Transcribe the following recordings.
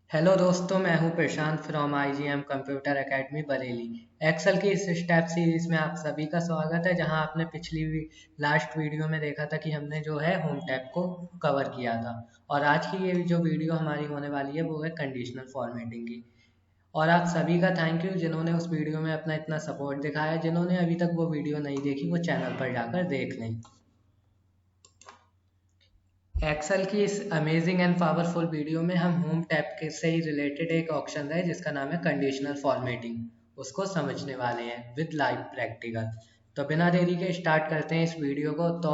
Hello दोस्तों, मैं हूं Prashant from IGM computer academy Bareilly. Excel की इस स्टेप सीरीज में आप सभी का स्वागत है। जहां आपने लास्ट वीडियो में देखा था कि हमने जो है होम टैब को कवर किया था, और आज की ये जो वीडियो हमारी होने वाली है वो है कंडीशनल फॉर्मेटिंग की। और आप सभी का थैंक यू जिन्होंने उस वीडियो में अपना इतना सपोर्ट दिखाया। जिन्होंने अभी तक वो वीडियो नहीं देखी वो चैनल पर जाकर देख लें। एक्सेल की इस अमेजिंग एंड पावरफुल वीडियो में हम होम टैब के से ही रिलेटेड एक ऑप्शन है जिसका नाम है कंडीशनल फॉर्मेटिंग, उसको समझने वाले हैं विद लाइव प्रैक्टिकल। तो बिना देरी के स्टार्ट करते हैं इस वीडियो को। तो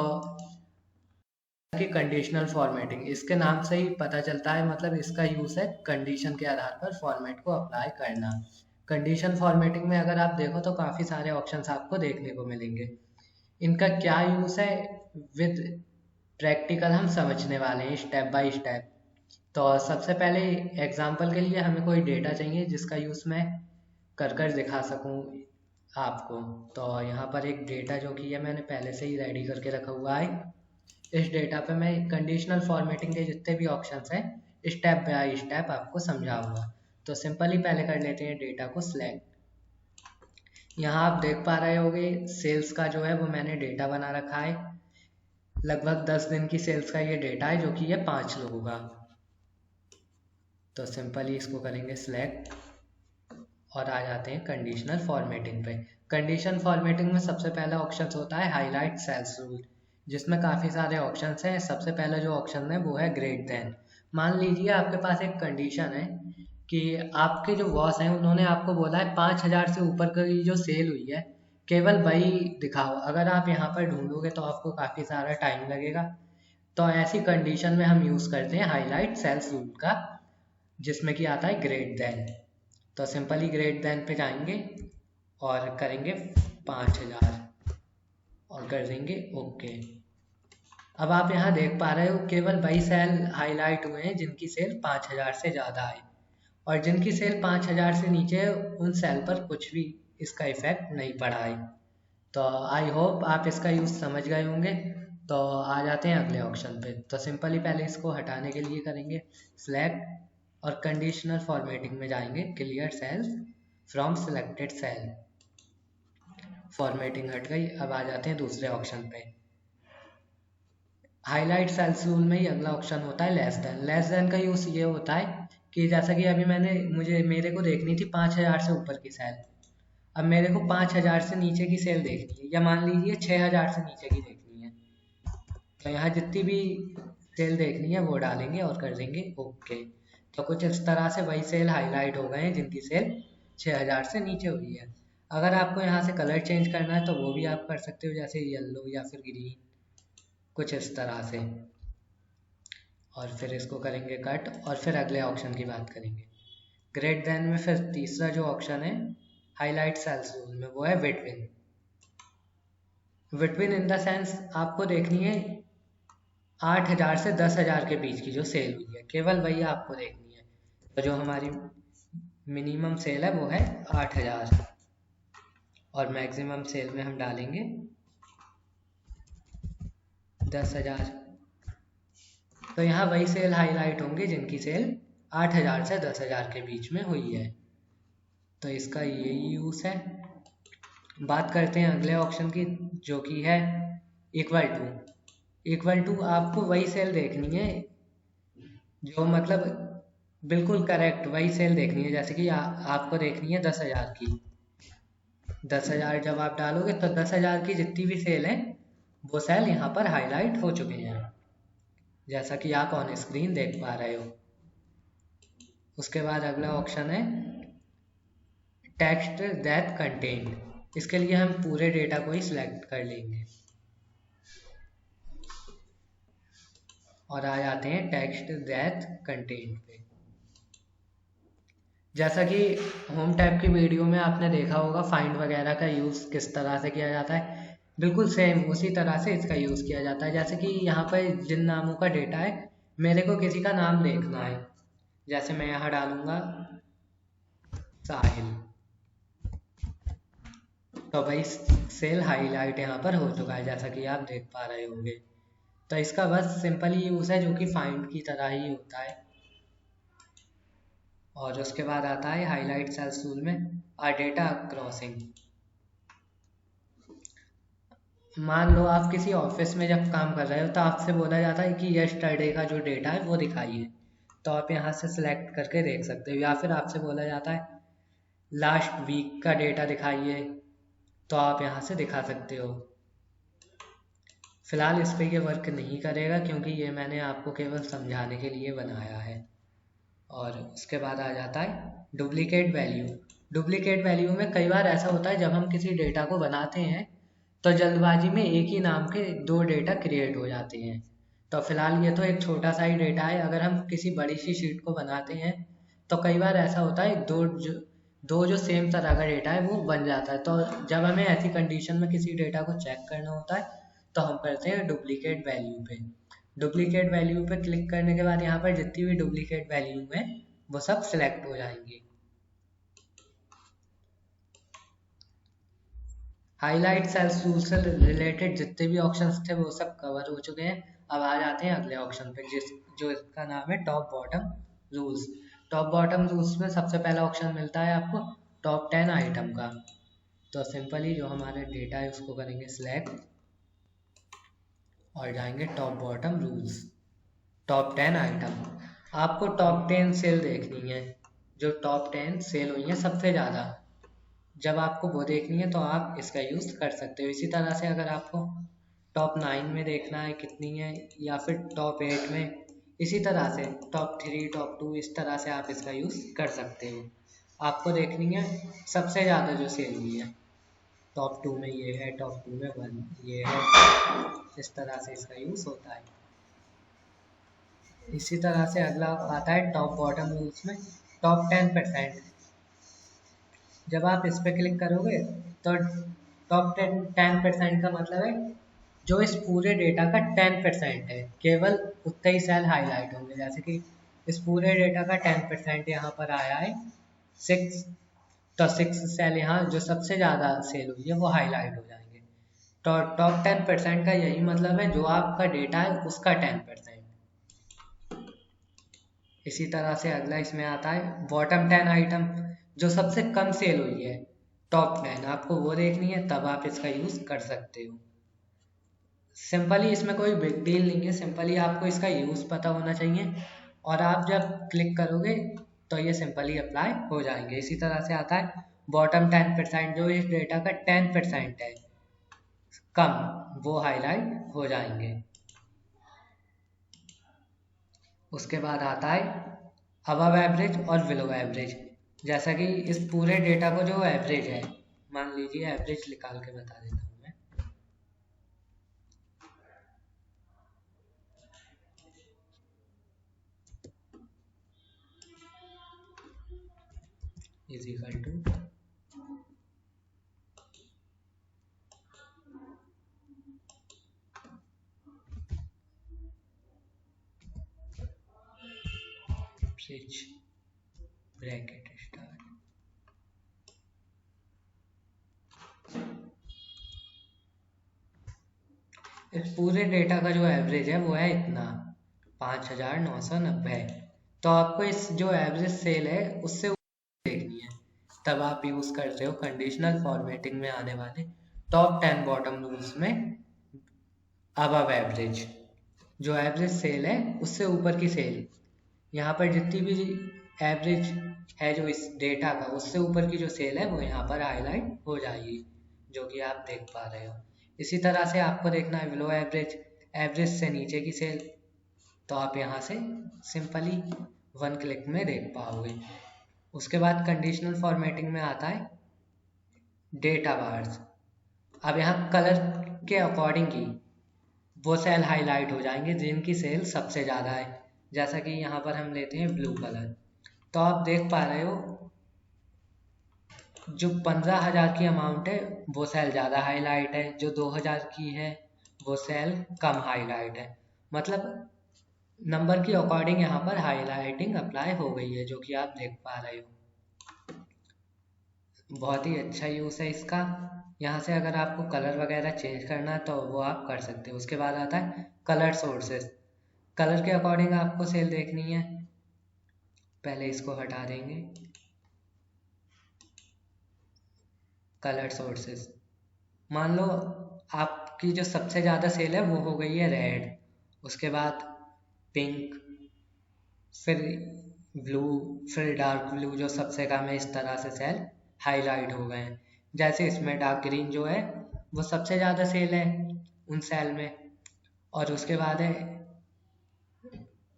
कि कंडीशनल फॉर्मेटिंग, इसके नाम से ही पता चलता है, मतलब इसका यूज़ है कंडीशन के आधार पर फॉर्मेट को अप्लाई करना। कंडीशन फॉर्मेटिंग में अगर आप देखो तो काफ़ी सारे ऑप्शंस आपको देखने को मिलेंगे। इनका क्या यूज़ है विद प्रैक्टिकल हम समझने वाले हैं स्टेप बाय स्टेप। तो सबसे पहले एग्जांपल के लिए हमें कोई डेटा चाहिए जिसका यूज़ मैं कर कर दिखा सकूं आपको। तो यहाँ पर एक डेटा जो कि है मैंने पहले से ही रेडी करके रखा हुआ है। इस डेटा पे मैं कंडीशनल फॉर्मेटिंग के जितने भी ऑप्शंस हैं स्टेप बाय स्टेप आपको समझाऊंगा। तो सिंपली पहले कर लेते हैं डेटा को सिलेक्ट। यहाँ आप देख पा रहे होंगे सेल्स का जो है वो मैंने डेटा बना रखा है। लगभग 10 दिन की सेल्स का ये डेटा है जो कि ये 5 लोगों का। तो सिंपली इसको करेंगे सिलेक्ट और आ जाते हैं कंडीशनल फॉर्मेटिंग पे। कंडीशन फॉर्मेटिंग में सबसे पहला ऑप्शन होता है हाईलाइट सेल्स रूल, जिसमें काफ़ी सारे ऑप्शंस हैं। सबसे पहला जो ऑप्शन है वो है ग्रेट देन। मान लीजिए आपके पास एक कंडीशन है कि आपके जो बॉस हैं उन्होंने आपको बोला है 5,000 से ऊपर की जो सेल हुई है केवल वही दिखाओ। अगर आप यहाँ पर ढूंढोगे तो आपको काफ़ी सारा टाइम लगेगा। तो ऐसी कंडीशन में हम यूज़ करते हैं हाईलाइट सेल्स रूल का, जिसमें कि आता है ग्रेट देन। तो सिंपली ग्रेट देन पे जाएंगे और करेंगे 5,000 और कर देंगे ओके। अब आप यहाँ देख पा रहे हो केवल वही सेल हाईलाइट हुए हैं जिनकी सेल 5,000 से ज़्यादा है, और जिनकी सेल 5,000 से नीचे है उन सेल पर कुछ भी इसका इफेक्ट नहीं पड़ा है। तो आई होप आप इसका यूज़ समझ गए होंगे। तो आ जाते हैं अगले ऑप्शन पे। तो सिंपली पहले इसको हटाने के लिए करेंगे सिलेक्ट और कंडीशनल फॉर्मेटिंग में जाएंगे clear cells from selected cell. Formatting हट गई। अब आ जाते हैं दूसरे ऑप्शन पे। हाईलाइट सेल्स रूल में ही अगला ऑप्शन होता है लेस देन। लेस देन का यूज़ ये होता है कि जैसा कि अभी मेरे को देखनी थी 5,000 से ऊपर की सेल। अब मेरे को 5,000 से नीचे की सेल देखनी है, या मान लीजिए 6,000 से नीचे की देखनी है। तो यहाँ जितनी भी सेल देखनी है वो डालेंगे और कर देंगे ओके। तो कुछ इस तरह से वही सेल हाईलाइट हो गए हैं जिनकी सेल 6,000 से नीचे हुई है। अगर आपको यहाँ से कलर चेंज करना है तो वो भी आप कर सकते हो, जैसे येलो या फिर ग्रीन, कुछ इस तरह से। और फिर इसको करेंगे कट और फिर अगले ऑप्शन की बात करेंगे। ग्रेट देन में फिर तीसरा जो ऑप्शन है हाईलाइट सेल्स रूल में वो है between. Between in the sense आपको देखनी है 8,000 से 10,000 के बीच की जो सेल हुई है, केवल वही आपको देखनी है। तो जो हमारी मिनिमम सेल है वो है 8,000 और मैक्सिमम सेल में हम डालेंगे 10,000। तो यहाँ वही सेल हाईलाइट होंगे जिनकी सेल 8,000 से 10,000 के बीच में हुई है। तो इसका यही यूज़ है। बात करते हैं अगले ऑप्शन की जो कि है इक्वल टू। इक्वल टू आपको वही सेल देखनी है जो मतलब बिल्कुल करेक्ट वही सेल देखनी है, जैसे कि आपको देखनी है 10,000 की। 10,000 जब आप डालोगे तो 10,000 की जितनी भी सेल है वो सेल यहाँ पर हाईलाइट हो चुके हैं, जैसा कि आप ऑन स्क्रीन देख पा रहे हो। उसके बाद अगला ऑप्शन है टेक्स्ट दैट कंटेंट। इसके लिए हम पूरे डेटा को ही सिलेक्ट कर लेंगे और आ जाते हैं टेक्स्ट दैट कंटेंट पे। जैसा कि होम टैब की वीडियो में आपने देखा होगा फाइंड वगैरह का यूज़ किस तरह से किया जाता है, बिल्कुल सेम उसी तरह से इसका यूज़ किया जाता है। जैसे कि यहाँ पर जिन नामों का डेटा है मेरे को किसी का नाम देखना है, जैसे मैं यहाँ डालूँगा साहिल। तो भाई सेल हाईलाइट यहाँ पर हो चुका है जैसा कि आप देख पा रहे होंगे। तो इसका बस सिंपल ही यूज़ है जो कि फाइंड की तरह ही होता है। और उसके बाद आता है हाईलाइट सेल्स टूल में डेटा क्रॉसिंग। मान लो आप किसी ऑफिस में जब काम कर रहे हो तो आपसे बोला जाता है कि यस्टरडे का जो डेटा है वो दिखाइए, तो आप यहाँ से सिलेक्ट करके देख सकते हो। या फिर आपसे बोला जाता है लास्ट वीक का डेटा दिखाइए, तो आप यहाँ से दिखा सकते हो। फिलहाल इस पर ये वर्क नहीं करेगा क्योंकि ये मैंने आपको केवल समझाने के लिए बनाया है। और उसके बाद आ जाता है डुप्लीकेट वैल्यू। डुप्लीकेट वैल्यू में कई बार ऐसा होता है जब हम किसी डेटा को बनाते हैं तो जल्दबाजी में एक ही नाम के दो डेटा क्रिएट हो जाते हैं। तो फिलहाल ये तो एक छोटा सा ही डेटा है। अगर हम किसी बड़ी सी शीट को बनाते हैं तो कई बार ऐसा होता है दो जो सेम तरह का डेटा है वो बन जाता है। तो जब हमें ऐसी कंडीशन में किसी डेटा को चेक करना होता है तो हम करते हैं डुप्लीकेट वैल्यू पे। डुप्लीकेट वैल्यू पे क्लिक करने के बाद यहाँ पर जितनी भी डुप्लीकेट वैल्यू है वो सब सिलेक्ट हो जाएंगी। हाईलाइट सेल्स टूल से रिलेटेड जितने भी ऑप्शंस थे वो सब कवर हो चुके हैं। अब आ जाते हैं अगले ऑप्शन पे जो इसका नाम है top bottom rules. Top bottom rules में सबसे पहला ऑप्शन मिलता है आपको टॉप 10 आइटम का। तो सिंपली जो हमारे डेटा है उसको करेंगे सिलेक्ट और जाएंगे top bottom rules, top 10 item. आपको टॉप 10 सेल देखनी है, जो टॉप 10 सेल हुई है सबसे ज़्यादा। जब आपको वो देखनी है तो आप इसका यूज़ कर सकते हो। इसी तरह से अगर आपको टॉप 9 में देखना है कितनी है या फिर टॉप 8 में, इसी तरह से टॉप 3 टॉप 2 इस तरह से आप इसका यूज़ कर सकते हो। आपको देखनी है सबसे ज़्यादा जो सेल हुई है, टॉप 2 में ये है, टॉप 2 में 1 ये है, इस तरह से इसका यूज़ होता है। इसी तरह से अगला आता है टॉप बॉटम रूल्स में टॉप 10%। जब आप इस पर क्लिक करोगे तो टॉप 10% का मतलब है जो इस पूरे डेटा का 10% है, केवल उतने ही सेल हाईलाइट होंगे। जैसे कि इस पूरे डेटा का 10% यहाँ पर आया है 6, तो 6 सेल यहाँ जो सबसे ज़्यादा सेल हुई है वो हाईलाइट हो जाएंगे। तो टॉप 10% का यही मतलब है जो आपका डेटा है उसका 10%। इसी तरह से अगला इसमें आता है बॉटम 10 आइटम, जो सबसे कम सेल हुई है टॉप 10, आपको वो देखनी है तब आप इसका यूज़ कर सकते हो। सिंपली इसमें कोई बिग डील नहीं है, सिंपली आपको इसका यूज़ पता होना चाहिए और आप जब क्लिक करोगे तो ये सिंपली अप्लाई हो जाएंगे। इसी तरह से आता है बॉटम 10%, जो इस डेटा का 10% है कम, वो हाईलाइट हो जाएंगे। उसके बाद आता है अबव एवरेज और बिलो एवरेज। जैसा कि इस पूरे डेटा को जो एवरेज है, मान लीजिए एवरेज निकाल के बता देता हूँ मैं। Is equal to average bracket star. इस पूरे डेटा का जो एवरेज है वो है इतना 5990। तो आपको इस जो एवरेज सेल है उससे देखनी है, तब आप यूज़ करते हो कंडीशनल फॉर्मेटिंग में आने वाले टॉप 10 बॉटम रूल्स में अबव एवरेज। जो एवरेज सेल है उससे ऊपर की सेल, यहाँ पर जितनी भी एवरेज है जो इस डेटा का उससे ऊपर की जो सेल है वो यहाँ पर हाईलाइट हो जाएगी, जो कि आप देख पा रहे हो। इसी तरह से आपको देखना है बिलो एवरेज, एवरेज से नीचे की सेल, तो आप यहाँ से सिंपली 1 क्लिक में देख पाओगे। उसके बाद कंडीशनल फॉर्मेटिंग में आता है डेटा बार्स। अब यहाँ कलर के अकॉर्डिंग ही वो सेल हाईलाइट हो जाएंगे जिनकी सेल सबसे ज़्यादा है। जैसा कि यहाँ पर हम लेते हैं ब्लू कलर, तो आप देख पा रहे हो जो 15,000 की अमाउंट है वो सेल ज़्यादा हाईलाइट है, जो 2,000 की है वो सेल कम हाईलाइट है। मतलब नंबर की अकॉर्डिंग यहाँ पर हाईलाइटिंग अप्लाई हो गई है, जो कि आप देख पा रहे हो। बहुत ही अच्छा यूज़ है इसका। यहाँ से अगर आपको कलर वगैरह चेंज करना है तो वो आप कर सकते हो। उसके बाद आता है कलर सोर्सेस। कलर के अकॉर्डिंग आपको सेल देखनी है पहले इसको हटा देंगे। कलर सोर्सेस, मान लो आपकी जो सबसे ज़्यादा सेल है वो हो गई है रेड, उसके बाद पिंक, फिर ब्लू, फिर डार्क ब्लू जो सबसे कम है। इस तरह से सेल हाईलाइट हो गए हैं। जैसे इसमें डार्क ग्रीन जो है वो सबसे ज़्यादा सेल है उन सेल में, और उसके बाद है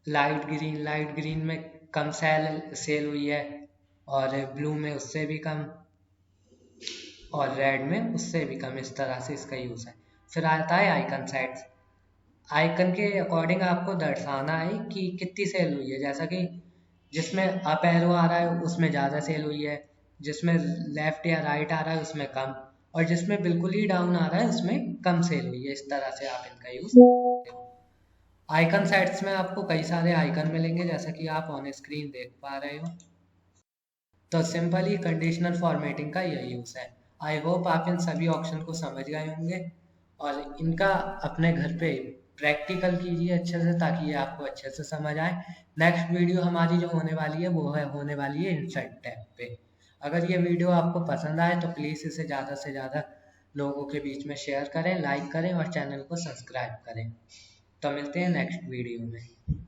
लाइट ग्रीन। लाइट ग्रीन में कम सेल हुई है, और ब्लू में उससे भी कम, और रेड में उससे भी कम। इस तरह से इसका यूज़ है। फिर आता है आइकन सेट्स। आइकन के अकॉर्डिंग आपको दर्शाना है कि कितनी सेल हुई है। जैसा कि जिसमें अप एरो आ रहा है उसमें ज़्यादा सेल हुई है, जिसमें लेफ्ट या राइट आ रहा है उसमें कम, और जिसमें बिल्कुल ही डाउन आ रहा है उसमें कम सेल हुई है। इस तरह से आप इनका यूज़ करते हो। आइकन सेट्स में आपको कई सारे आइकन मिलेंगे, जैसा कि आप ऑन स्क्रीन देख पा रहे हो। तो सिंपली कंडीशनल फॉर्मेटिंग का यही यूज़ है। आई होप आप इन सभी ऑप्शन को समझ गए होंगे, और इनका अपने घर पे प्रैक्टिकल कीजिए अच्छे से, ताकि ये आपको अच्छे से समझ आए। नेक्स्ट वीडियो हमारी जो होने वाली है वो है होने वाली है इंसर्ट टैब पे। अगर ये वीडियो आपको पसंद आए तो प्लीज़ इसे ज़्यादा से ज़्यादा लोगों के बीच में शेयर करें, लाइक करें और चैनल को सब्सक्राइब करें। तो मिलते हैं नेक्स्ट वीडियो में।